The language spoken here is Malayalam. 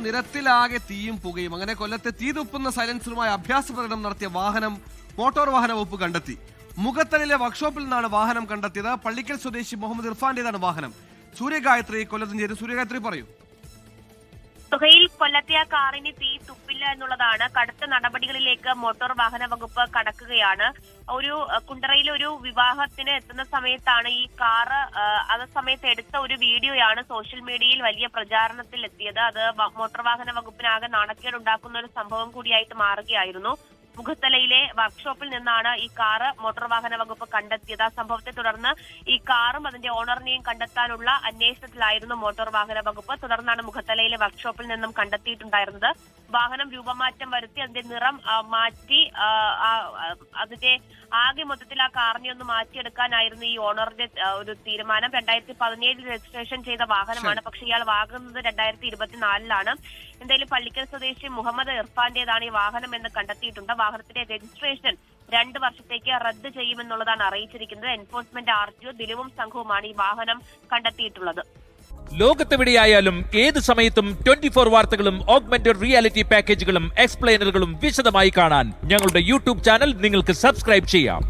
നിരത്തിലാകെ തീയും പുകയും. അങ്ങനെ കൊല്ലത്തെ തീതുപ്പുന്ന സൈലൻസറുമായി അഭ്യാസ പ്രകടനം നടത്തിയ വാഹനം മോട്ടോർ വാഹന വകുപ്പ് കണ്ടെത്തി. മുഖത്തലിലെ വർക്ക്ഷോപ്പിൽ നിന്നാണ് വാഹനം കണ്ടെത്തിയത്. പള്ളിക്കൽ സ്വദേശി മുഹമ്മദ് ഇർഫാന്റേതാണ് വാഹനം. സൂര്യഗായത്രി കൊല്ലത്തും ചേരും. സൂര്യഗായത്രി പറയൂ. സുഹൈൽ, കൊല്ലത്തെ ആ കാറിന് തീ തുപ്പില്ല എന്നുള്ളതാണ്. കടുത്ത നടപടികളിലേക്ക് മോട്ടോർ വാഹന വകുപ്പ് കടക്കുകയാണ്. ഒരു കുണ്ടറയിൽ ഒരു വിവാഹത്തിന് എത്തുന്ന സമയത്താണ് ഈ കാറ് അതേ സമയത്ത് എടുത്ത ഒരു വീഡിയോയാണ് സോഷ്യൽ മീഡിയയിൽ വലിയ പ്രചാരണത്തിൽ എത്തിയത്. അത് മോട്ടോർ വാഹന വകുപ്പിനാകെ നാണക്കേടുണ്ടാക്കുന്ന ഒരു സംഭവം കൂടിയായിട്ട് മാറുകയായിരുന്നു. മുഖത്തലയിലെ വർക്ക്ഷോപ്പിൽ നിന്നാണ് ഈ കാറ് മോട്ടോർ വാഹന വകുപ്പ് കണ്ടെത്തിയത്. ആ സംഭവത്തെ തുടർന്ന് ഈ കാറും അതിന്റെ ഓണറിനെയും കണ്ടെത്താനുള്ള അന്വേഷണത്തിലായിരുന്നു മോട്ടോർ വാഹന വകുപ്പ്. തുടർന്നാണ് മുഖത്തലയിലെ വർക്ക്ഷോപ്പിൽ നിന്നും കണ്ടെത്തിയിട്ടുണ്ടായിരുന്നത്. വാഹനം രൂപമാറ്റം വരുത്തി അതിന്റെ നിറം മാറ്റി അതിന്റെ ആകെ മൊത്തത്തിൽ ആ കാറിനെ ഒന്ന് മാറ്റിയെടുക്കാനായിരുന്നു ഈ ഓണറിന്റെ ഒരു തീരുമാനം. 2017 രജിസ്ട്രേഷൻ ചെയ്ത വാഹനമാണ്. പക്ഷെ ഇയാൾ വാങ്ങുന്നത് 2024 എന്തായാലും പള്ളിക്കൽ സ്വദേശി മുഹമ്മദ് ഇർഫാന്റേതാണ് ഈ വാഹനം എന്ന് കണ്ടെത്തിയിട്ടുണ്ട്. വാഹനത്തിന്റെ രജിസ്ട്രേഷൻ 2 വർഷത്തേക്ക് റദ്ദ് ചെയ്യുമെന്നുള്ളതാണ് അറിയിച്ചിരിക്കുന്നത്. എൻഫോഴ്സ്മെന്റ് RTO ദിലുവും സംഘവുമാണ് ഈ വാഹനം കണ്ടെത്തിയിട്ടുള്ളത്. ലോകത്തെവിടെയായാലും ഏത് സമയത്തും 24 വാർത്തകളും ഓഗ്മെന്റഡ് റിയാലിറ്റി പാക്കേജുകളും എക്സ്പ്ലെയിനറുകളും വിശദമായി കാണാൻ ഞങ്ങളുടെ യൂട്യൂബ് ചാനൽ നിങ്ങൾക്ക് സബ്സ്ക്രൈബ് ചെയ്യാം.